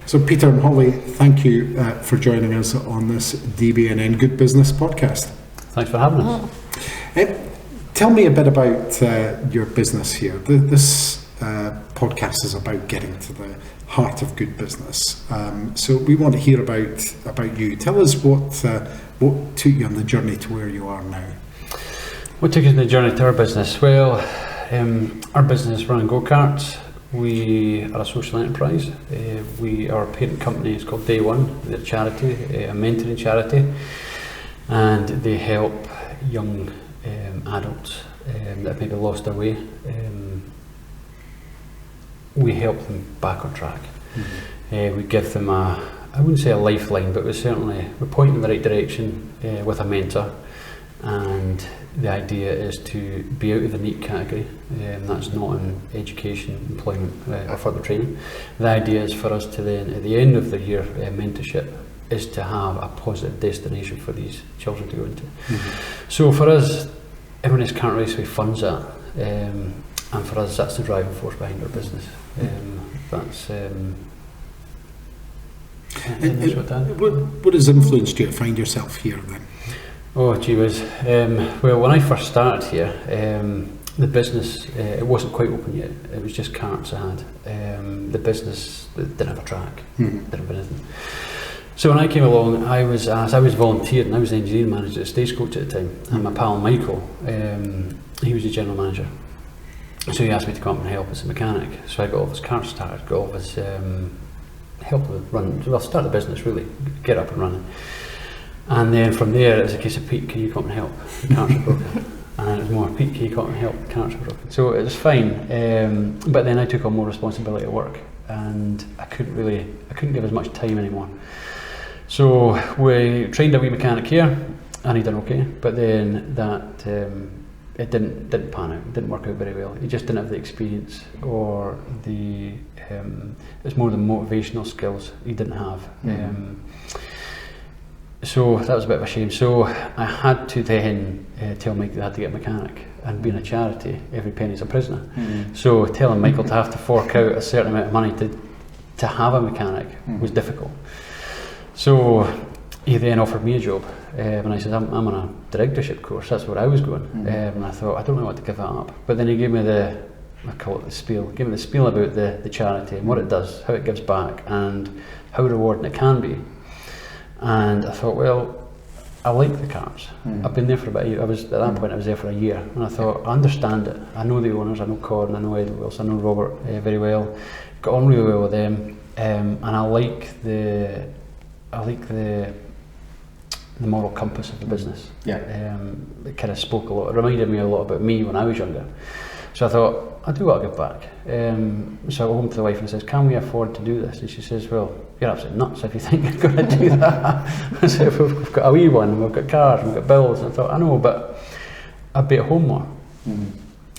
So Peter and Holly, thank you for joining us on this DBNN Good Business podcast. Thanks for having us. Tell me a bit about your business here. This podcast is about getting to the heart of good business. So we want to hear about you. Tell us what took you on the journey to where you are now. What took us on the journey to our business? Well, our business is running go-karts. We are a social enterprise. Our parent company is called Day One. They're a charity, a mentoring charity, and they help young adults that have maybe lost their way. We help them back on track. We give them I wouldn't say a lifeline, but we point in the right direction with a mentor. And the idea is to be out of the NEET category, that's not in education, employment or further training. The idea is for us to then, at the end of the year mentorship, is to have a positive destination for these children to go into. So for us, Inverness Kart Raceway funds that, and for us that's the driving force behind our business. What has influenced you to find yourself here then? Oh, gee whiz. Well, when I first started here, the business, it wasn't quite open yet. It was just karts I had. The business didn't have a track, didn't have anything. So when I came along, I was volunteering. I was the engineering manager at Stagecoach at the time, and my pal Michael, he was the general manager. So he asked me to come up and help as a mechanic. So I got all of his cars started, got all of his help with run. Well, start the business really, get up and running. And then from there, it was a case of, Pete, can you come and help? The carts are broken. And then it was more, Pete, can you come and help? The carts are broken. So it was fine. But then I took on more responsibility at work, and I couldn't give as much time anymore. So we trained a wee mechanic here, and he done okay. But then that it didn't pan out. It didn't work out very well. He just didn't have the experience or the. It's more the motivational skills he didn't have. So that was a bit of a shame. So I had to then tell Mike that I had to get a mechanic, and being a charity, every penny's a prisoner. So telling Michael to have to fork out a certain amount of money to have a mechanic was difficult. So he then offered me a job, and I said, I'm on a directorship course, that's where I was going. And I thought, I don't know what to give that up. But then he gave me I call it the spiel, gave me the spiel about the charity and what it does, how it gives back, and how rewarding it can be. And I thought, well, I like the karts. I've been there for about a year. At that point I was there for a year, and I thought, I understand it. I know the owners, I know Corin, I know Ed Wilson, I know Robert very well. Got on really well with them, and I like the moral compass of the business. It kind of spoke a lot. It reminded me a lot about me when I was younger. So I thought, I do want to give back. So I went home to the wife and says, can we afford to do this? And she says, well, you're absolutely nuts if you think you're going to do that. I said, we've got a wee one, and we've got cars, and we've got bills. And I thought, I know, but I'd be at home more.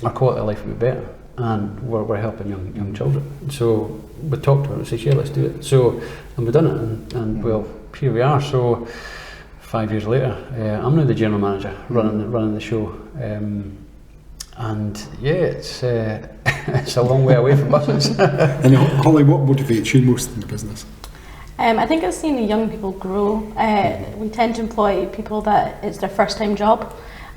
Our quality of life would be better. And we're helping young children. So we talked to her and said, yeah, let's do it. So, and we've done it, and well, here we are. So 5 years later, I'm now the general manager, running the show. And yeah, it's a long way away from buses. And Holly, what motivates you most in the business? I think it's seeing the young people grow. We tend to employ people that it's their first time job,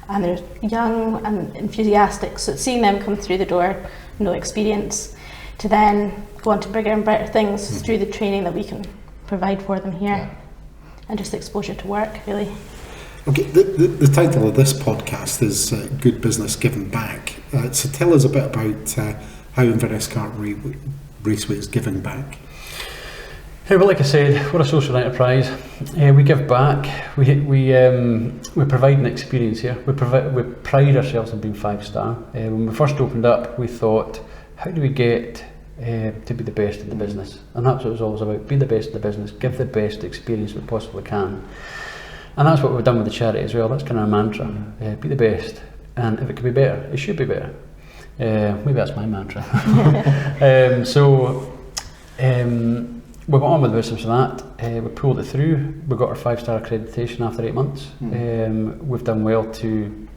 and they're young and enthusiastic. So it's seeing them come through the door, no experience, to then go on to bigger and better things through the training that we can provide for them here, and just exposure to work, really. Okay, the title of this podcast is Good Business Giving Back. So tell us a bit about how Inverness Kart Raceway is giving back. Well, like I said, we're a social enterprise. We give back. We provide an experience here. We pride ourselves on being 5-star. When we first opened up, we thought, how do we get to be the best in the business? And that's what it was always about, be the best in the business, give the best experience we possibly can. And that's what we've done with the charity as well. That's kind of our mantra, be the best. And if it can be better, it should be better. Maybe that's my mantra. We got on with the business of that. We pulled it through. We got our 5-star accreditation after 8 months. We've done well to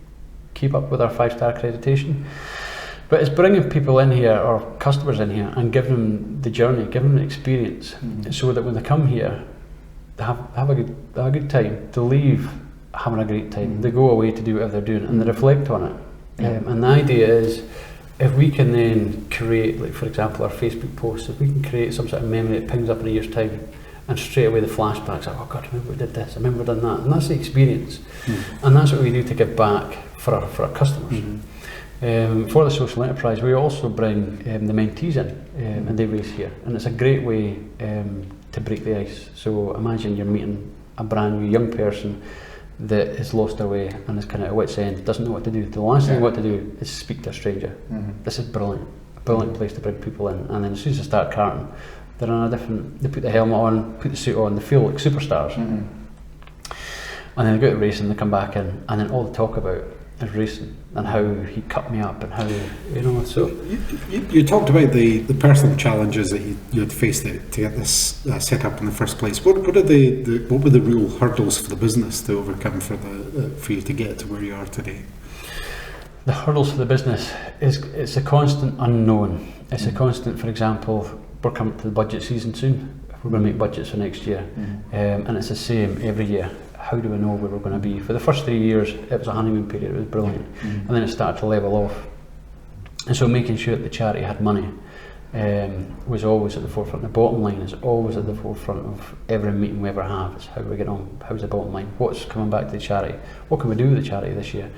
keep up with our 5-star accreditation. But it's bringing people in here, or customers in here, and giving them the journey, giving them the experience, so that when they come here, they have a good time. They leave having a great time. They go away to do whatever they're doing, and they reflect on it. And the idea is, if we can then create, like for example, our Facebook posts, if we can create some sort of memory that pings up in a year's time, and straight away the flashbacks, like, oh God, I remember we did this, I remember we done that, and that's the experience. And that's what we do to give back for our customers. For the social enterprise, we also bring the mentees in, and they race here, and it's a great way to break the ice. So imagine you're meeting a brand new young person that has lost their way and is kind of at wit's end, doesn't know what to do. The last thing what to do is speak to a stranger. This is brilliant, a brilliant place to bring people in. And then as soon as they start karting, they're on a different, they put the helmet on, put the suit on, they feel like superstars. And then they go to racing, they come back in, and then all they talk about is racing and how he cut me up and how, you know, so. You talked about the personal challenges that you had faced to get this set up in the first place. What were the real hurdles for the business to overcome for you to get to where you are today? The hurdles for the business it's a constant unknown. It's a constant, for example, we're coming to the budget season soon. We're going to make budgets for next year, and it's the same every year. How do we know where we're going to be? For the first 3 years, it was a honeymoon period, it was brilliant. And then it started to level off. And so making sure that the charity had money was always at the forefront. The bottom line is always at the forefront of every meeting we ever have. It's how do we get on? How's the bottom line? What's coming back to the charity? What can we do with the charity this year?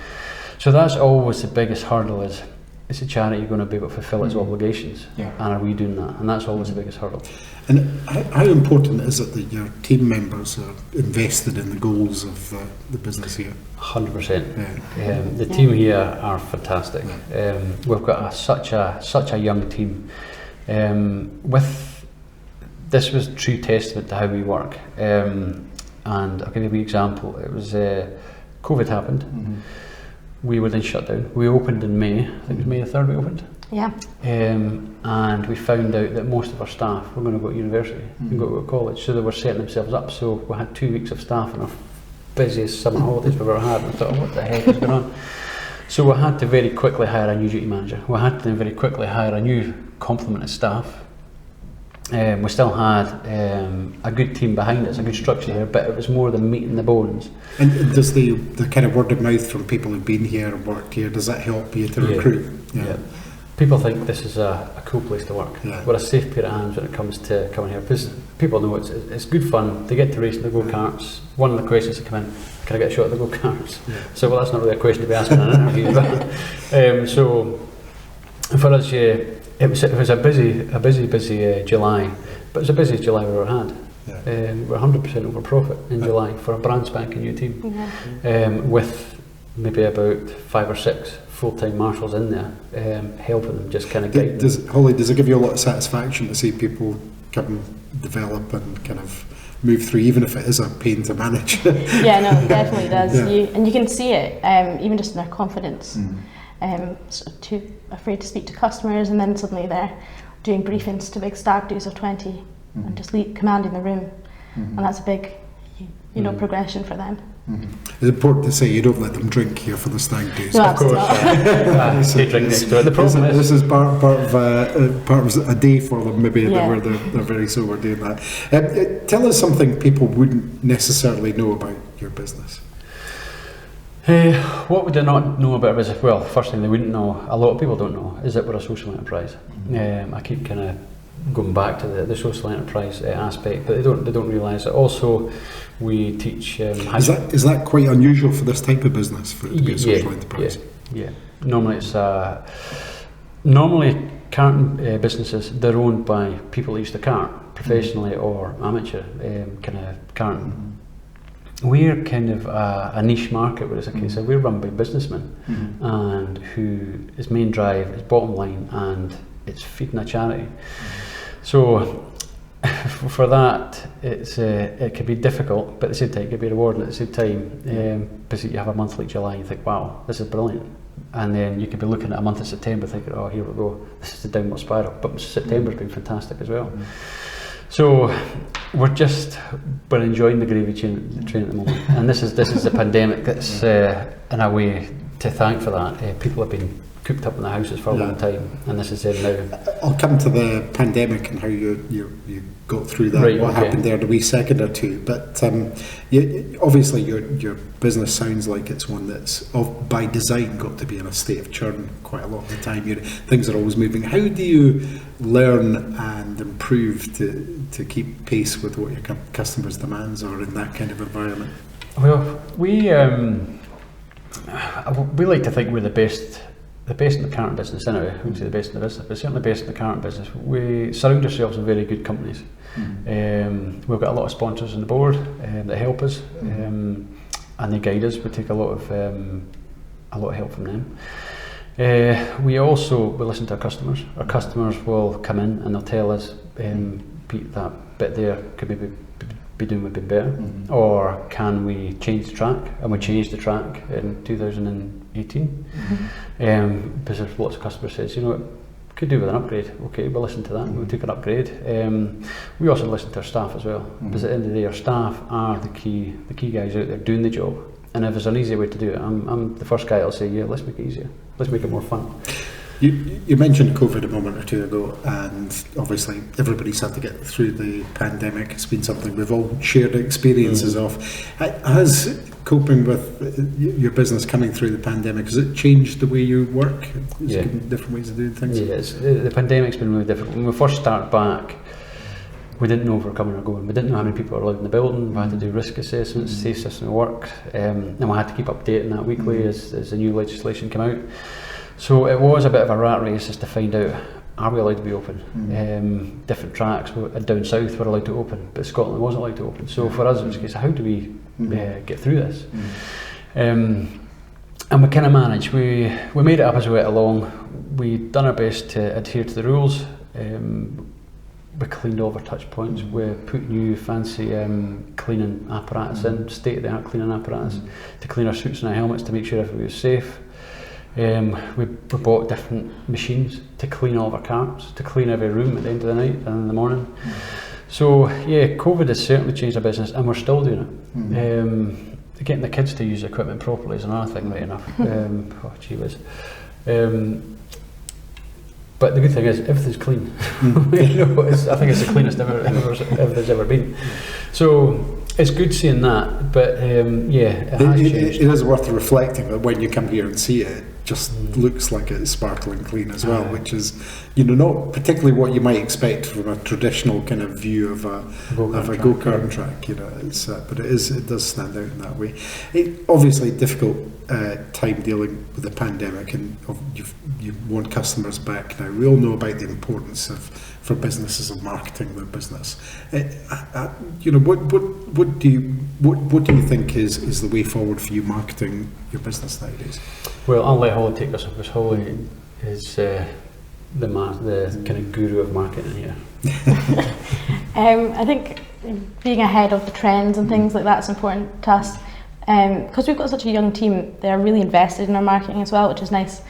So that's always the biggest hurdle is the charity going to be able to fulfil its obligations? And are we doing that? And that's always the biggest hurdle. And how important is it that your team members are invested in the goals of the business here? 100%. The team here are fantastic. We've got such a young team. This was true testament to how we work. And I'll give you a wee example. It was COVID happened. We were then shut down. We opened in May. I think it was May the 3rd we opened. Yeah. And we found out that most of our staff were going to go to university and go to college, so they were setting themselves up. So we had 2 weeks of staff in our busiest summer holidays we've ever had. And I thought, oh, what the heck is going on? So we had to very quickly hire a new duty manager. We had to then very quickly hire a new complement of staff. We still had a good team behind us, a good structure there, but it was more the meat and the bones. And does the kind of word of mouth from people who've been here and worked here, does that help you to recruit? Yeah. People think this is a cool place to work. We're a safe pair of hands when it comes to coming here, because people know it's good fun. They get to race in the go-karts. One of the questions that come in, can I get a shot at the go-karts? So, well, that's not really a question to be asking in an interview. But, so for us, it was a busy July, but it was the busiest July we've ever had. We're 100% over profit in July for a brand spanking new team, with maybe about 5 or 6 full-time marshals in there, helping them, just kind of guiding. Does it give you a lot of satisfaction to see people come develop and kind of move through, even if it is a pain to manage? Yeah, no, it definitely does. And you can see it, even just in their confidence. Sort of too afraid to speak to customers, and then suddenly they're doing briefings to big stag do's of 20 and just commanding the room, and that's a big, progression for them. It's important to say you don't let them drink here for the stag do's. No, of course. They drink next to it. The problem this is part of a day for them, maybe where they're very sober doing that. Tell us something people wouldn't necessarily know about your business. What would they not know about our business? Well, first thing they wouldn't know, a lot of people don't know, is that we're a social enterprise. I keep kind of going back to the social enterprise aspect, but they don't realise it. Also, we teach. Is that quite unusual for this type of business, for it to be a social enterprise? Yeah. Normally it's karting businesses. They're owned by people that used to kart professionally or amateur kind of karting. We're kind of a niche market, whereas we're run by businessmen, and whose main drive is bottom line, and it's feeding a charity. So for that, it can be difficult, but at the same time it can be rewarding at the same time. Because you have a month like July, you think, wow, this is brilliant, and then you could be looking at a month of September thinking, oh, here we go, this is the downward spiral. But September's been fantastic as well. So we're enjoying the gravy train at the moment, and this is the pandemic that's in a way to thank for that. People have been cooped up in the houses for a long time, and this is it now. I'll come to the pandemic and how you got through that, Right, what okay. happened there in a wee second or two. But obviously your business sounds like it's one that's by design got to be in a state of churn quite a lot of the time. Things are always moving. How do you learn and improve to keep pace with what your customers' demands are in that kind of environment? Well, we like to think we're the best in the current business anyway. I wouldn't say the best in the business, but certainly best in the current business. We surround ourselves with very good companies. We've got a lot of sponsors on the board that help us, and they guide us. We take a lot of help from them. We listen to our customers. Our customers will come in and they'll tell us, Pete, that bit there could maybe be doing a bit better, or can we change the track? And we changed the track in 2018, because there's lots of customers says, could do with an upgrade. Okay, we'll listen to that. We'll take an upgrade. We also listen to our staff as well, because at the end of the day, our staff are the key guys out there doing the job. And if there's an easier way to do it, I'm the first guy that'll say, yeah, let's make it easier. Let's make it more fun. You mentioned COVID a moment or two ago, and obviously everybody's had to get through the pandemic. It's been something we've all shared experiences of. Has coping with your business coming through the pandemic, has it changed the way you work? Has it given different ways of doing things? Yes, the pandemic's been really difficult. When we first started back, we didn't know if we were coming or going. We didn't know how many people were allowed in the building. We had to do risk assessments, safe system of work, and we had to keep updating that weekly as the new legislation came out. So it was a bit of a rat race just to find out, are we allowed to be open? Different tracks down south were allowed to open, but Scotland wasn't allowed to open. So for us it was a case of how do we get through this? And we kind of managed. We made it up as we went along. We'd done our best to adhere to the rules. We cleaned all of our touch points. We put new fancy cleaning apparatus in, state-of-the-art cleaning apparatus to clean our suits and our helmets to make sure everybody was safe. We bought different machines to clean all of our carts, to clean every room at the end of the night and in the morning. So yeah, COVID has certainly changed our business, and we're still doing it. Getting the kids to use the equipment properly is another thing, right enough. Gee whiz. But the good thing is everything's clean. I think it's the cleanest everything's ever been. So it's good seeing that, but it has changed. It is worth reflecting that when you come here and see it, just looks like it's sparkling clean as well, which is, not particularly what you might expect from a traditional kind of view of a go-kart track. But it does stand out in that way. Obviously, difficult time dealing with the pandemic, and you want customers back now. We all know about the importance for businesses of marketing their business. What do you think is the way forward for you marketing your business nowadays? Well, I'll let Holly take this up, because Holly is the kind of guru of marketing here. I think being ahead of the trends and things like that is important to us. Because we've got such a young team, they're really invested in our marketing as well, which is nice.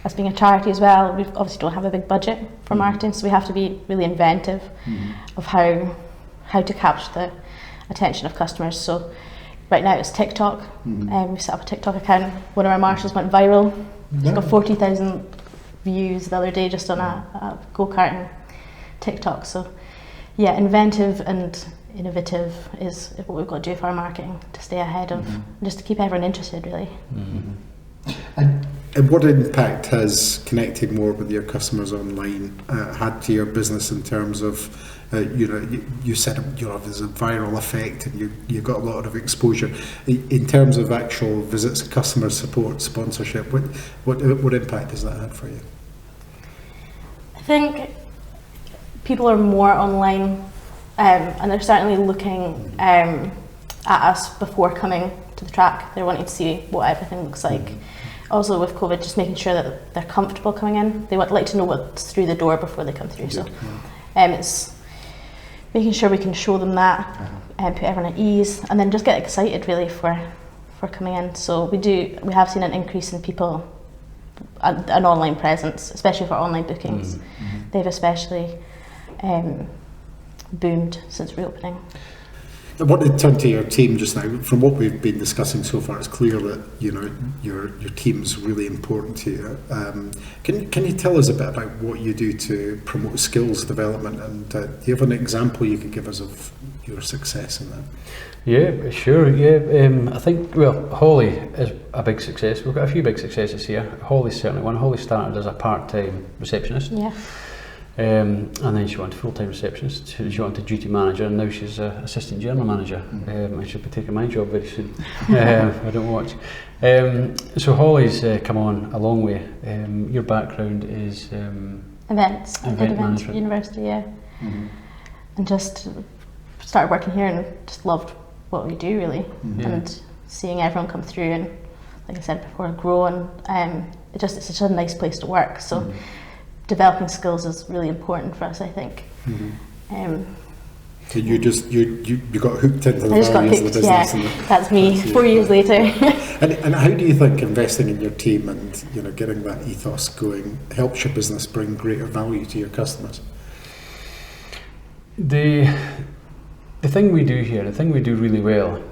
Us being a charity as well, we obviously don't have a big budget for marketing, so we have to be really inventive of how to capture the attention of customers. So right now it's TikTok. We set up a TikTok account. One of our marshals went viral. It's got 40,000 views the other day just on a go-karting TikTok. So yeah, inventive and innovative is what we've got to do for our marketing to stay ahead of, just to keep everyone interested, really. And what impact has connecting more with your customers online had to your business in terms of, you said there's a viral effect and you got a lot of exposure. In terms of actual visits, customer support, sponsorship, what impact has that had for you? I think people are more online, and they're certainly looking at us before coming to the track. They're wanting to see what everything looks like. Also with COVID, just making sure that they're comfortable coming in. They would like to know what's through the door before they come through. So it's making sure we can show them that and put everyone at ease, and then just get excited really for coming in. So we have seen an increase in people, an online presence, especially for online bookings. They've especially boomed since reopening. I want to turn to your team just now. From what we've been discussing so far, it's clear that your team's really important to you. Can you tell us a bit about what you do to promote skills development, and do you have an example you could give us of your success in that? Yeah, sure. Yeah, I think Holly is a big success. We've got a few big successes here. Holly's certainly one. Holly started as a part-time receptionist. Yeah. And then she went to full-time receptionist, she went to duty manager, and now she's assistant general manager. I should be taking my job very soon if I don't watch. So Holly's come on a long way. Your background is Events. I did events management. at university, yeah. Mm-hmm. And just started working here and just loved what we do, really. Mm-hmm. And seeing everyone come through and, like I said before, grow, and it's such a nice place to work. So. Mm-hmm. Developing skills is really important for us, I think. Mm-hmm. So you got hooked into the values of the business. Yeah, that's me. 4 years later. and how do you think investing in your team and getting that ethos going helps your business bring greater value to your customers? The thing we do here, the thing we do really well,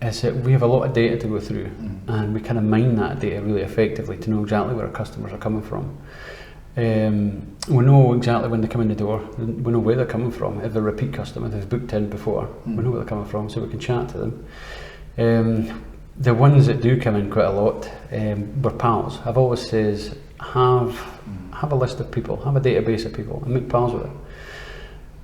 is that we have a lot of data to go through, and we kind of mine that data really effectively to know exactly where our customers are coming from. We know exactly when they come in the door, we know where they're coming from. If they're a repeat customer, they've booked in before, we know where they're coming from, so we can chat to them. The ones that do come in quite a lot, we're pals. I've always says, have a list of people, have a database of people, and make pals with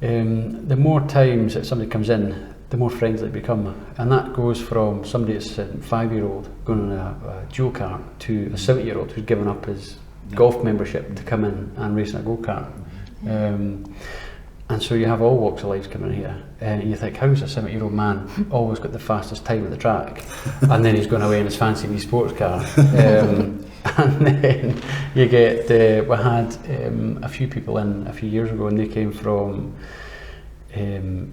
them. The more times that somebody comes in, the more friends they become, and that goes from somebody that's a 5-year-old going on a dual kart to a 70-year-old who's given up his golf membership to come in and race in a go-kart. And so you have all walks of life coming in here, and you think, how's a 70-year-old man always got the fastest time at the track, and then he's going away in his fancy wee sports car. And then you get, we had a few people in a few years ago, and they came from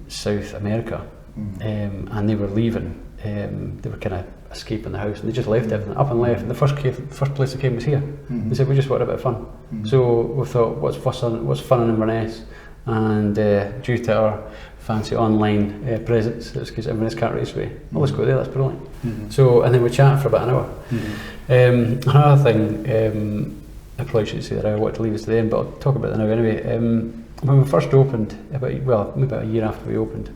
South America, and they were leaving, they were kind of escaping the house, and they just left everything up and left, and the first place they came was here. They said, we just want a bit of fun. So we thought, what's fun in Inverness? And due to our fancy online presence, it's because Inverness Kart Raceway. Well, let's go there, that's brilliant. So, and then we chat for about an hour. Another thing, I probably shouldn't say that, I want to leave this to the end, but I'll talk about that now anyway. When we first opened, maybe about a year after we opened,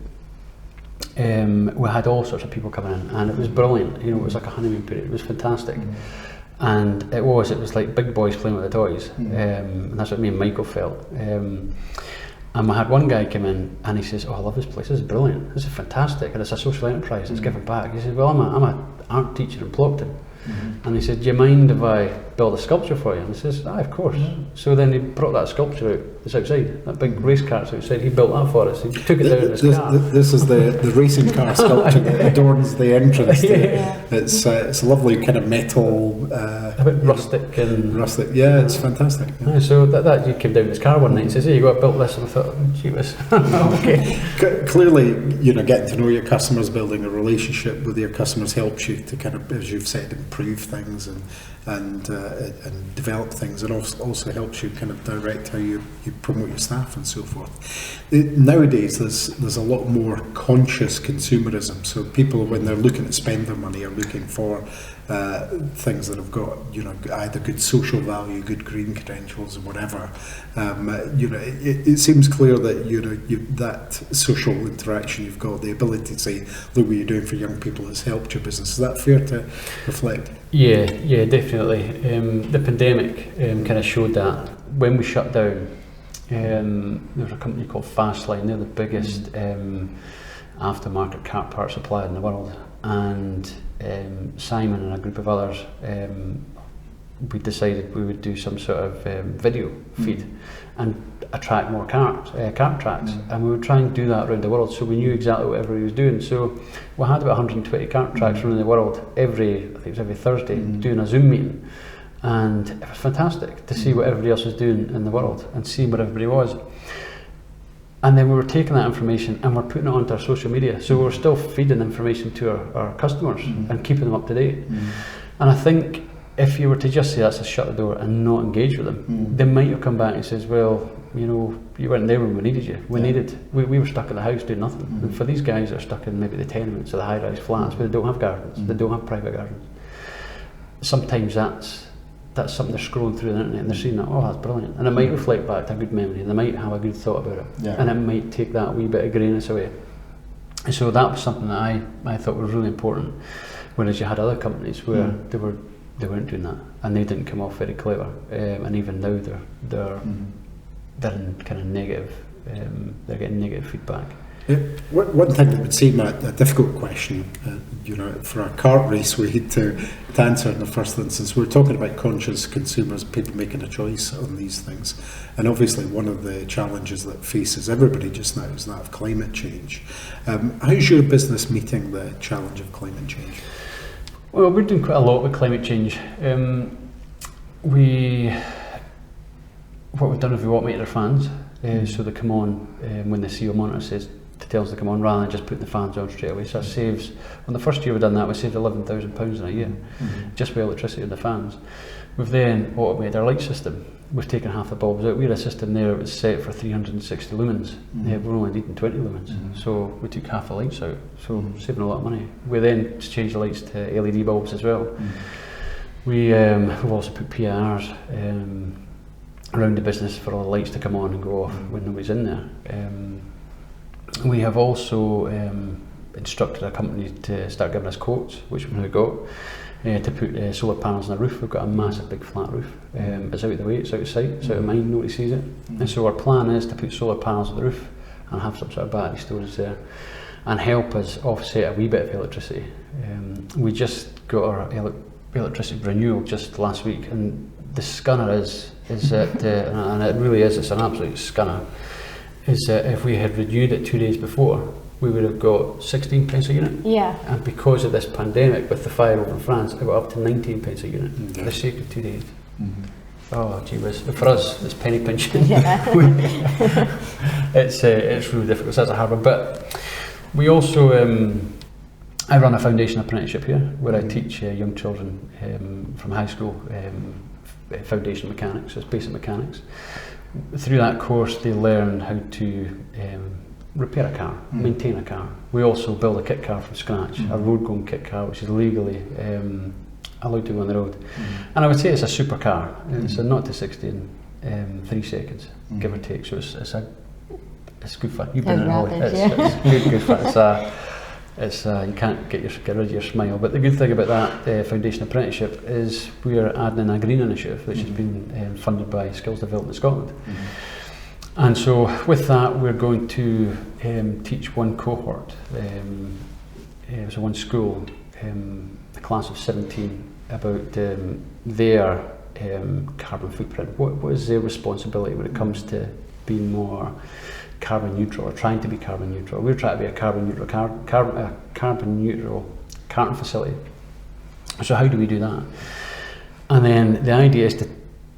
we had all sorts of people coming in, and it was brilliant. It was like a honeymoon period. It was fantastic, and it was like big boys playing with the toys, and that's what me and Michael felt. And we had one guy come in, and he says, "Oh, I love this place. This is brilliant. This is fantastic, and it's a social enterprise. It's giving back." He says, "Well, I'm a art teacher in Plockton." And he said, "Do you mind if I build a sculpture for you?" And I says, of course. So then he brought that sculpture out, it's outside, that big race cart's outside, he built that for us, he took it down in his car. This is the racing car sculpture that adorns the entrance. It's a lovely kind of metal... a bit rustic. Rustic, yeah, it's fantastic. Yeah. So that he came down in his car one night and says, "Here you go, I built this," and I thought, gee whiz. Okay. Clearly, getting to know your customers, building a relationship with your customers helps you to kind of, as you've said, improve things and develop things. It also helps you kind of direct how you promote your staff and so forth. Nowadays, there's a lot more conscious consumerism. So people, when they're looking to spend their money, are looking for things that have got either good social value, good green credentials, or whatever. It seems clear that that social interaction you've got, the ability to say, look what you're doing for young people has helped your business. Is that fair to reflect? Yeah, definitely. The pandemic kind of showed that. When we shut down, there was a company called Fastline. They're the biggest aftermarket kart part supplier in the world, and Simon and a group of others, we decided we would do some sort of video feed and attract more kart tracks, and we would try and do that around the world, so we knew exactly what everybody was doing. So we had about 120 kart tracks around the world every Thursday, doing a Zoom meeting, and it was fantastic to see what everybody else was doing in the world and see where everybody was. And then we were taking that information and we're putting it onto our social media, so we're still feeding information to our customers and keeping them up to date. And I think if you were to just say that's a shut the door and not engage with them, they might have come back and says, well, You know, you weren't there when we needed you. We were stuck in the house doing nothing. And for these guys that are stuck in maybe the tenements or the high-rise flats where they don't have gardens, they don't have private gardens, sometimes that's something they're scrolling through the internet and they're seeing that, oh, that's brilliant. And it might reflect back to a good memory, and they might have a good thought about it. And it might take that wee bit of grayness away. And so that was something that I thought was really important. Whereas you had other companies where they weren't doing that, and they didn't come off very clever. And even now they're in kind of negative, they're getting negative feedback. One thing that would seem a difficult question, you know, for a kart raceway to answer in the first instance, we're talking about conscious consumers, people making a choice on these things. And obviously one of the challenges that faces everybody just now is that of climate change. How's your business meeting the challenge of climate change? Well, we're doing quite a lot with climate change. What we've done is we automate their fans, so they come on when the CO monitor says to tell us to come on, rather than just putting the fans on straight away. So that saves, on the first year we've done that, we saved £11,000 in a year, just with electricity on the fans. We've then automated our light system. We've taken half the bulbs out. We had a system there that was set for 360 lumens. We're only needing 20 lumens, so we took half the lights out, so saving a lot of money. We then changed the lights to LED bulbs as well. We've also put PIRs around the business for all the lights to come on and go off when nobody's in there. We have also instructed a company to start giving us quotes, which we've now got, to put solar panels on the roof. We've got a massive big flat roof. It's out of the way, it's out of sight, it's out of mind, nobody sees it. And so our plan is to put solar panels on the roof and have some sort of battery storage there and help us offset a wee bit of electricity. We just got our electricity renewal just last week, and the scunner is that, and it really is, it's an absolute scunner, is that if we had renewed it 2 days before, we would have got 16 pence a unit. Yeah. And because of this pandemic with the fire over in France, it got up to 19 pence a unit for the sake of 2 days. Oh, gee whiz. For us, it's penny pinching. Yeah. It's really difficult, so that's a hard one. But we also, I run a foundation apprenticeship here, where I teach young children from high school foundation mechanics, so it's basic mechanics. Through that course they learn how to repair a car, maintain a car. We also build a kit car from scratch, a road going kit car which is legally allowed to go on the road. And I would say it's a super car. It's a 0 to 60 in 3 seconds, give or take, so it's good fun. You've been in it. It's good fun. It's you can't get rid of your smile. But the good thing about that foundation apprenticeship is we're adding in a green initiative, which has been funded by Skills Development Scotland. And so with that, we're going to teach one cohort, so one school, a class of 17, about their carbon footprint. What is their responsibility when it comes to being more carbon neutral, or trying to be carbon neutral? We're trying to be a carbon neutral carton facility. So how do we do that? And then the idea is to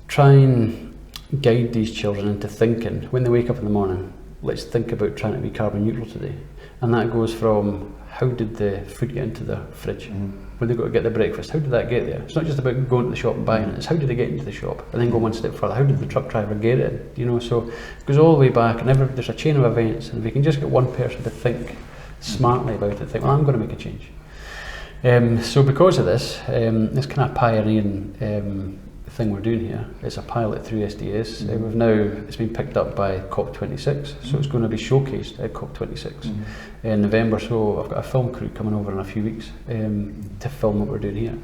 try and guide these children into thinking, when they wake up in the morning, let's think about trying to be carbon neutral today. And that goes from, how did the food get into the fridge? When they go to get their breakfast, how did that get there? It's not just about going to the shop and buying it, it's how did they get into the shop? And then go one step further, how did the truck driver get it? You know, so it goes all the way back, and there's a chain of events, and if we can just get one person to think smartly about it, think, well, I'm going to make a change. So because of this kind of pioneering thing we're doing here, it's a pilot through SDS. It's been picked up by COP26, so it's going to be showcased at COP26 in November. So I've got a film crew coming over in a few weeks to film what we're doing here.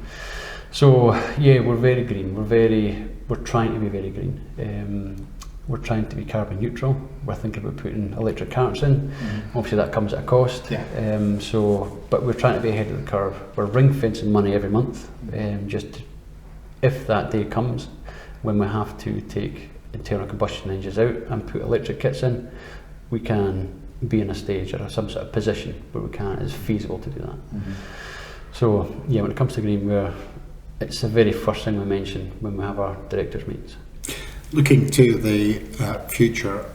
So yeah, we're very green. We're trying to be very green. We're trying to be carbon neutral. We're thinking about putting electric carts in. Obviously that comes at a cost. But we're trying to be ahead of the curve. We're ring fencing money every month, if that day comes when we have to take internal combustion engines out and put electric kits in, we can be in a stage or some sort of position where it's feasible to do that. So yeah, when it comes to green, it's the very first thing we mention when we have our directors' meetings. Looking to the future,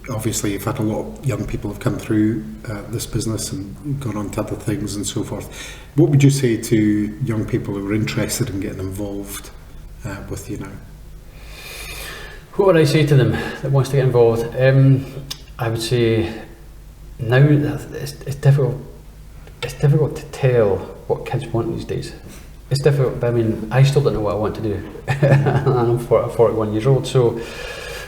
obviously you've had a lot of young people have come through this business and gone on to other things and so forth. What would you say to young people who are interested in getting involved with you now? What would I say to them that wants to get involved? I would say now it's difficult. It's difficult to tell what kids want these days. It's difficult. But I mean, I still don't know what I want to do, and I'm 41 years old. So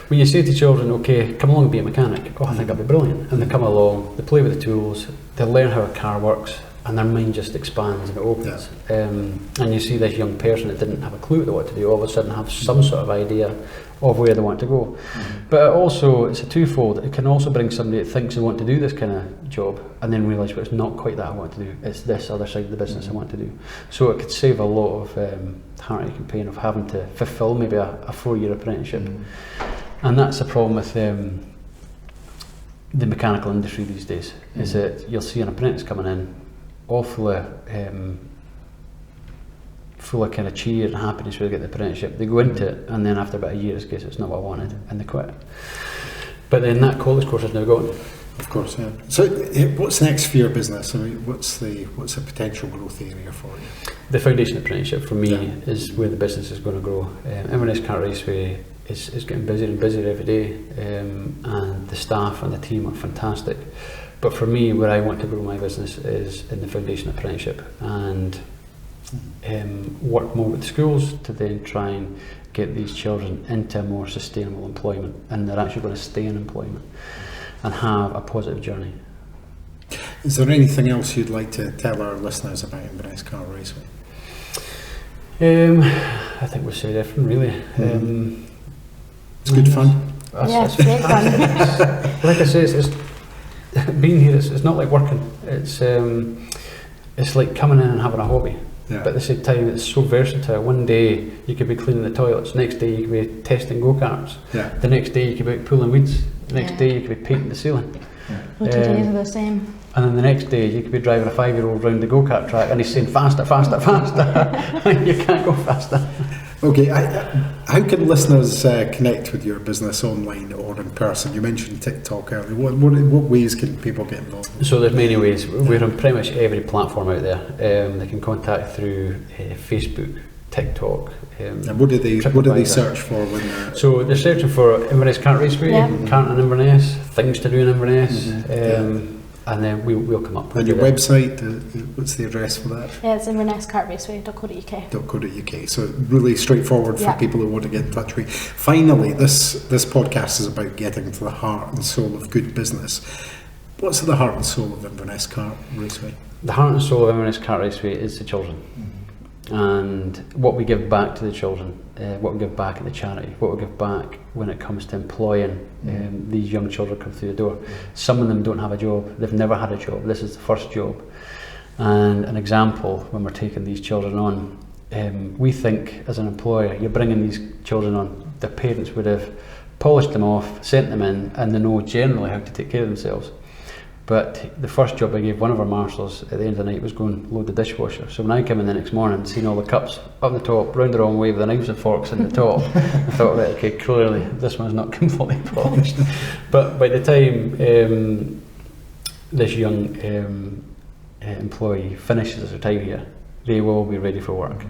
when you say to children, "Okay, come along and be a mechanic," oh, I think that'd be brilliant. And they come along, they play with the tools, they learn how a car works, and their mind just expands and it opens. And you see this young person that didn't have a clue what to do, all of a sudden have some sort of idea of where they want to go. But also, it's a twofold. It can also bring somebody that thinks they want to do this kind of job and then realise, well, it's not quite that I want to do. It's this other side of the business I want to do. So it could save a lot of heartache and pain of having to fulfil maybe a 4-year apprenticeship. And that's the problem with the mechanical industry these days, is that you'll see an apprentice coming in, all full of kind of cheer and happiness when they get the apprenticeship. They go into it, and then after about a year, it's not what I wanted, and they quit. But then that college course is now gone. Of course, yeah. So, what's next for your business? I mean, what's the potential growth area for you? The foundation apprenticeship for me is where the business is going to grow. Inverness Kart Raceway is getting busier and busier every day, and the staff and the team are fantastic. But for me, where I want to grow my business is in the foundation apprenticeship, and work more with schools to then try and get these children into more sustainable employment, and they're actually going to stay in employment and have a positive journey. Is there anything else you'd like to tell our listeners about Inverness Kart Raceway? I think we've said everything really. It's good fun. Yeah, it's great fun. Like I say, it's being here. It's not like working. It's like coming in and having a hobby. Yeah. But at the same time, it's so versatile. One day you could be cleaning the toilets, next day you could be testing go-karts, the next day you could be pulling weeds, the next day you could be painting the ceiling. Well, today's the same. And then the next day you could be driving a 5-year-old round the go-kart track and he's saying faster, faster, faster. And you can't go faster. Okay, how can listeners connect with your business online or in person? You mentioned TikTok earlier. What ways can people get involved? So there's many ways. We're on pretty much every platform out there. They can contact through Facebook, TikTok. And what do they search for when they're... So they're searching for Inverness Kart Raceway, Kart in Inverness, things to do in Inverness. And then we'll come up with and your website, what's the address for that? Yeah, it's invernesskartraceway.co.uk. .co.uk. So really straightforward for people who want to get in touch with you. Finally, this podcast is about getting to the heart and soul of good business. What's at the heart and soul of Inverness Kart Raceway? The heart and soul of Inverness Kart Raceway is the children. And what we give back to the children, what we give back at the charity, what we give back when it comes to employing these young children come through the door. Some of them don't have a job, they've never had a job, this is the first job. And an example, when we're taking these children on, we think as an employer, you're bringing these children on, their parents would have polished them off, sent them in, and they know generally how to take care of themselves. But the first job I gave one of our marshals at the end of the night was going to load the dishwasher. So when I came in the next morning and seen all the cups up the top, round the wrong way with the knives and forks in the top, I thought, right, okay, clearly this one's not completely polished. But by the time this young employee finishes their time here, they will be ready for work.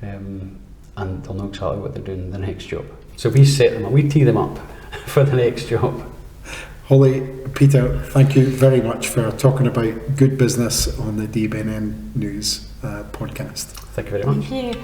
And they'll know exactly what they're doing in the next job. So we set them up, we tee them up for the next job. Holly, Peter, thank you very much for talking about good business on the DBNN News podcast. Thank you very much. Thank you.